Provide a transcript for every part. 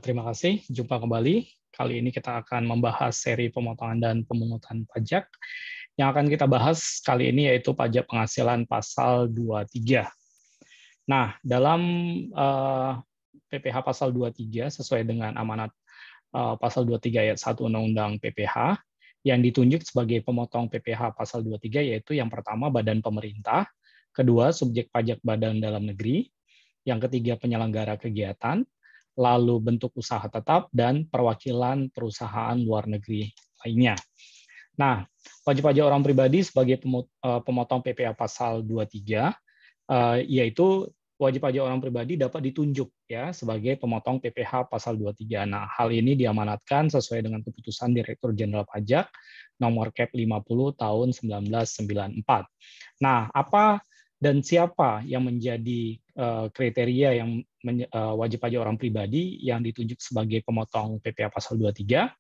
Terima kasih, jumpa kembali. Kali ini kita akan membahas seri pemotongan dan pemungutan pajak. Yang akan kita bahas kali ini yaitu pajak penghasilan pasal 23. Nah, dalam PPh pasal 23 sesuai dengan amanat pasal 23 ayat 1 Undang-Undang PPh, yang ditunjuk sebagai pemotong PPh pasal 23 yaitu yang pertama badan pemerintah, kedua subjek pajak badan dalam negeri, yang ketiga penyelenggara kegiatan, lalu bentuk usaha tetap, dan perwakilan perusahaan luar negeri lainnya. Nah, wajib pajak orang pribadi sebagai pemotong PPh pasal 23, yaitu wajib pajak orang pribadi dapat ditunjuk ya sebagai pemotong PPh pasal 23. Nah, hal ini diamanatkan sesuai dengan keputusan Direktur Jenderal Pajak nomor Cap 50 tahun 1994. Nah, apa dan siapa yang menjadi kriteria yang wajib pajak orang pribadi yang ditunjuk sebagai pemotong PPh pasal 23,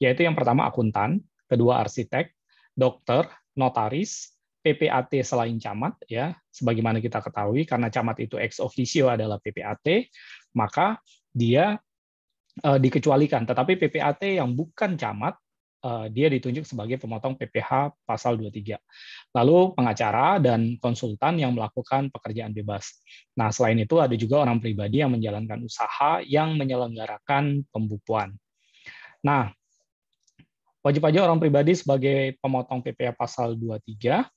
yaitu yang pertama akuntan, kedua arsitek, dokter, notaris, PPAT selain camat, ya, sebagaimana kita ketahui karena camat itu ex officio adalah PPAT, maka dia dikecualikan. Tetapi PPAT yang bukan camat dia ditunjuk sebagai pemotong PPh pasal 23. Lalu pengacara dan konsultan yang melakukan pekerjaan bebas. Nah, selain itu ada juga orang pribadi yang menjalankan usaha yang menyelenggarakan pembukuan. Nah, wajib pajak orang pribadi sebagai pemotong PPh pasal 23,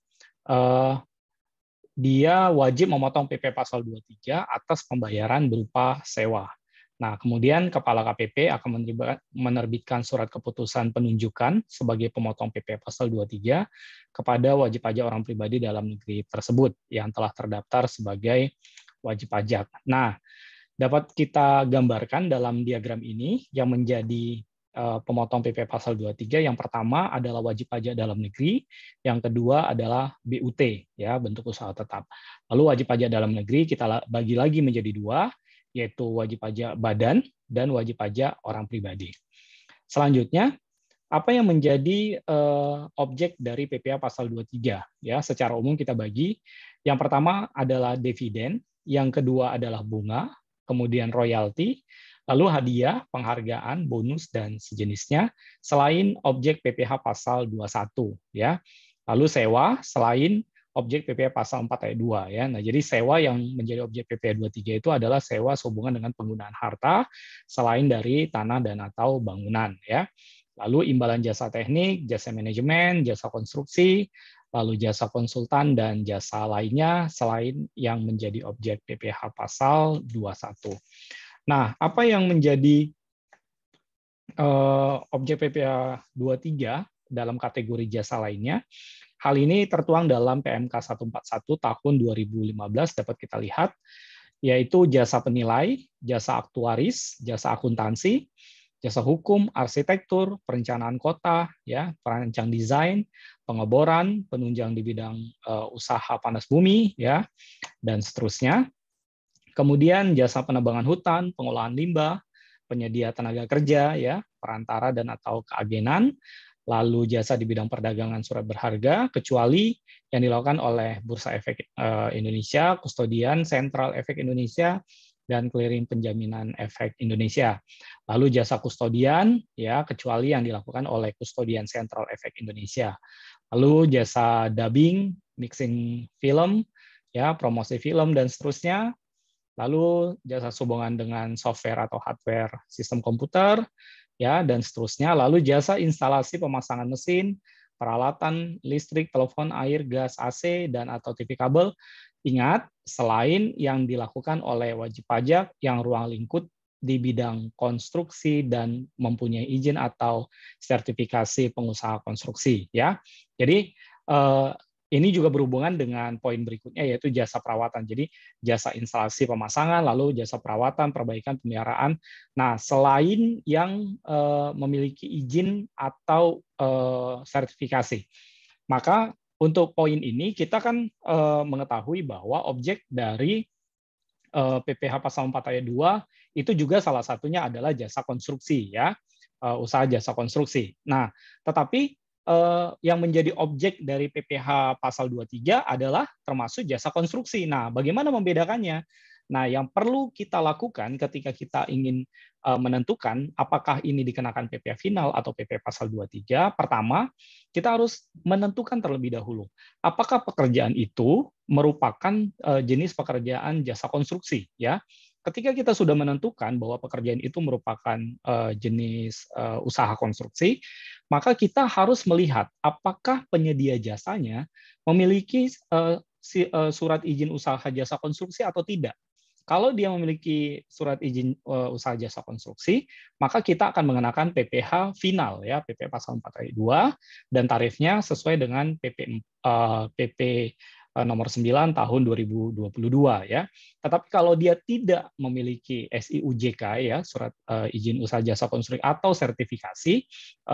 dia wajib memotong PPh pasal 23 atas pembayaran berupa sewa. Nah, kemudian Kepala KPP akan menerbitkan surat keputusan penunjukan sebagai pemotong PPh pasal 23 kepada wajib pajak orang pribadi dalam negeri tersebut yang telah terdaftar sebagai wajib pajak. Nah, dapat kita gambarkan dalam diagram ini yang menjadi pemotong PPh pasal 23, yang pertama adalah wajib pajak dalam negeri, yang kedua adalah BUT, ya, bentuk usaha tetap. Lalu wajib pajak dalam negeri kita bagi lagi menjadi dua, yaitu wajib pajak badan dan wajib pajak orang pribadi. Selanjutnya, apa yang menjadi objek dari PPh pasal 23? Ya, secara umum kita bagi. Yang pertama adalah dividen, yang kedua adalah bunga, kemudian royalti, lalu hadiah, penghargaan, bonus, dan sejenisnya, selain objek PPh pasal 21. Ya. Lalu sewa, selain objek PPh pasal 4 ayat 2. Ya. Nah, jadi sewa yang menjadi objek PPh 23 itu adalah sewa sehubungan dengan penggunaan harta, selain dari tanah dan atau bangunan. Ya. Lalu imbalan jasa teknik, jasa manajemen, jasa konstruksi, lalu jasa konsultan, dan jasa lainnya selain yang menjadi objek PPh pasal 21. Nah, apa yang menjadi objek PPh 23 dalam kategori jasa lainnya? Hal ini tertuang dalam PMK 141 tahun 2015 dapat kita lihat, yaitu jasa penilai, jasa aktuaris, jasa akuntansi, jasa hukum, arsitektur, perencanaan kota, ya, perancang desain, pengeboran, penunjang di bidang usaha panas bumi, ya, dan seterusnya. Kemudian jasa penebangan hutan, pengolahan limbah, penyedia tenaga kerja, ya, perantara dan atau keagenan, lalu jasa di bidang perdagangan surat berharga, kecuali yang dilakukan oleh Bursa Efek Indonesia, Kustodian Sentral Efek Indonesia, dan Clearing Penjaminan Efek Indonesia. Lalu jasa kustodian, ya, kecuali yang dilakukan oleh Kustodian Sentral Efek Indonesia. Lalu jasa dubbing, mixing film, ya, promosi film, dan seterusnya. Lalu jasa sehubungan dengan software atau hardware sistem komputer, ya, dan seterusnya. Lalu jasa instalasi pemasangan mesin, peralatan listrik, telepon, air, gas, AC, dan atau TV kabel. Ingat, selain yang dilakukan oleh wajib pajak yang ruang lingkup di bidang konstruksi dan mempunyai izin atau sertifikasi pengusaha konstruksi, ya. Jadi ini juga berhubungan dengan poin berikutnya, yaitu jasa perawatan. Jadi jasa instalasi pemasangan, lalu jasa perawatan, perbaikan, pemeliharaan. Nah, selain yang memiliki izin atau sertifikasi. Maka untuk poin ini kita kan mengetahui bahwa objek dari PPh pasal 4 ayat 2 itu juga salah satunya adalah jasa konstruksi, ya, usaha jasa konstruksi. Nah, tetapi yang menjadi objek dari PPh pasal 23 adalah termasuk jasa konstruksi. Nah, bagaimana membedakannya? Nah, yang perlu kita lakukan ketika kita ingin menentukan apakah ini dikenakan PPh final atau PP pasal 23, pertama, kita harus menentukan terlebih dahulu apakah pekerjaan itu merupakan jenis pekerjaan jasa konstruksi, ya. Ketika kita sudah menentukan bahwa pekerjaan itu merupakan jenis usaha konstruksi, maka kita harus melihat apakah penyedia jasanya memiliki surat izin usaha jasa konstruksi atau tidak. Kalau dia memiliki surat izin usaha jasa konstruksi, maka kita akan mengenakan PPh final, ya, PP pasal 4 ayat 2, dan tarifnya sesuai dengan PP nomor 9 tahun 2022, ya. Tetapi kalau dia tidak memiliki SIUJK, ya, surat izin usaha jasa konstruksi atau sertifikasi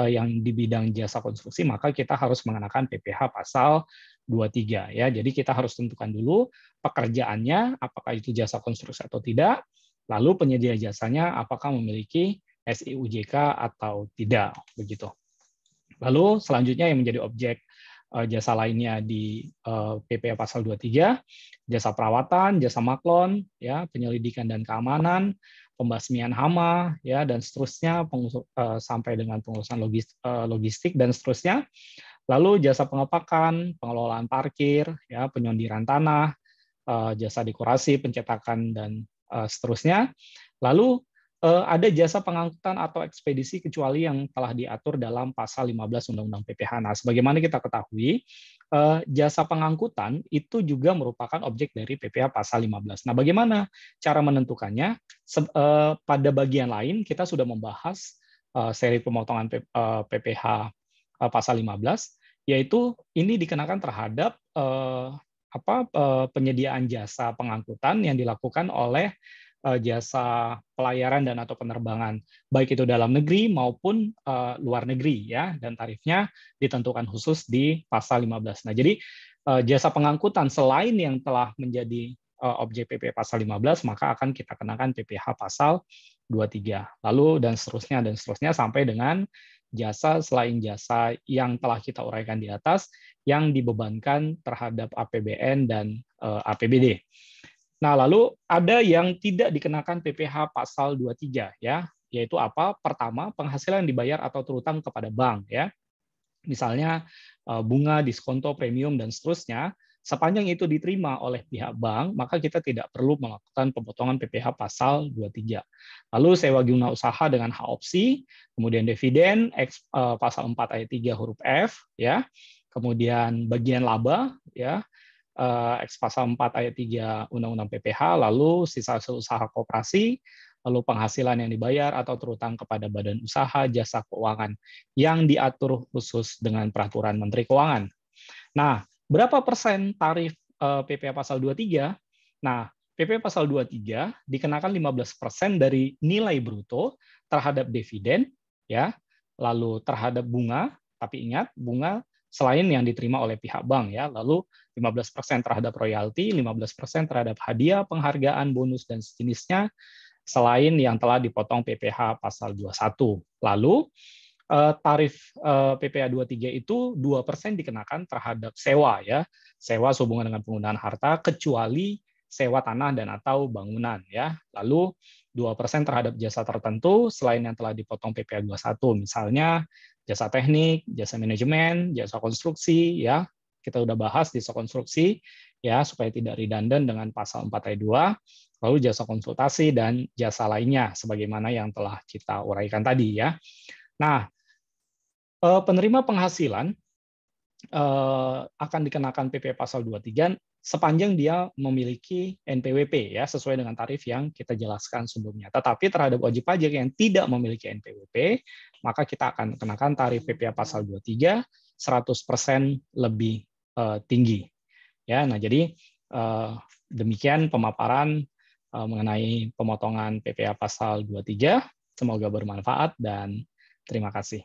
yang di bidang jasa konstruksi, maka kita harus mengenakan PPh pasal 23, ya. Jadi kita harus tentukan dulu pekerjaannya apakah itu jasa konstruksi atau tidak, lalu penyedia jasanya apakah memiliki SIUJK atau tidak, begitu. Lalu selanjutnya yang menjadi objek jasa lainnya di PPh pasal 23, jasa perawatan, jasa maklon, ya, penyelidikan dan keamanan, pembasmian hama, ya, dan seterusnya, sampai dengan pengurusan logistik dan seterusnya. Lalu jasa pengepakan, pengelolaan parkir, ya, penyondiran tanah, jasa dekorasi, pencetakan, dan seterusnya. Lalu ada jasa pengangkutan atau ekspedisi kecuali yang telah diatur dalam pasal 15 Undang-Undang PPh. Nah, sebagaimana kita ketahui, jasa pengangkutan itu juga merupakan objek dari PPh pasal 15. Nah, bagaimana cara menentukannya? Pada bagian lain kita sudah membahas seri pemotongan PPh pasal 15, yaitu ini dikenakan terhadap penyediaan jasa pengangkutan yang dilakukan oleh jasa pelayaran dan atau penerbangan, baik itu dalam negeri maupun luar negeri, ya, dan tarifnya ditentukan khusus di pasal 15. Nah, jadi jasa pengangkutan selain yang telah menjadi objek PP pasal 15, maka akan kita kenakan PPh pasal 23. Lalu dan seterusnya sampai dengan jasa selain jasa yang telah kita uraikan di atas yang dibebankan terhadap APBN dan APBD. Nah, lalu ada yang tidak dikenakan PPh pasal 23, ya, yaitu apa? Pertama, penghasilan yang dibayar atau terutang kepada bank, ya. Misalnya bunga, diskonto, premium, dan seterusnya. Sepanjang itu diterima oleh pihak bank, maka kita tidak perlu melakukan pemotongan PPh pasal 23. Lalu sewa guna usaha dengan hak opsi, kemudian dividen, pasal 4 ayat 3 huruf F, ya. Kemudian bagian laba, ya, pasal 4 ayat 3 Undang-Undang PPh, lalu sisa usaha koperasi, lalu penghasilan yang dibayar atau terutang kepada badan usaha jasa keuangan yang diatur khusus dengan peraturan Menteri Keuangan. Nah, berapa persen tarif PPh pasal 23? Nah, PPh pasal 23 dikenakan 15% dari nilai bruto terhadap dividen, ya, lalu terhadap bunga, tapi ingat bunga selain yang diterima oleh pihak bank, ya, lalu 15% terhadap royalti, 15% terhadap hadiah, penghargaan, bonus, dan sejenisnya, selain yang telah dipotong PPh pasal 21. Lalu tarif PPh 23 itu 2% dikenakan terhadap sewa, ya, sewa sehubungan dengan penggunaan harta kecuali sewa tanah dan atau bangunan, ya. Lalu 2% terhadap jasa tertentu selain yang telah dipotong PPh 21, misalnya jasa teknik, jasa manajemen, jasa konstruksi, ya. Kita udah bahas jasa konstruksi, ya, supaya tidak redundant dengan pasal 4 ayat 2. Lalu jasa konsultasi dan jasa lainnya sebagaimana yang telah kita uraikan tadi, ya. Nah, penerima penghasilan akan dikenakan PPh pasal 23 sepanjang dia memiliki NPWP, ya, sesuai dengan tarif yang kita jelaskan sebelumnya. Tetapi terhadap wajib pajak yang tidak memiliki NPWP, maka kita akan kenakan tarif PPh pasal 23 100% lebih tinggi. Ya, nah jadi demikian pemaparan mengenai pemotongan PPh pasal 23. Semoga bermanfaat dan terima kasih.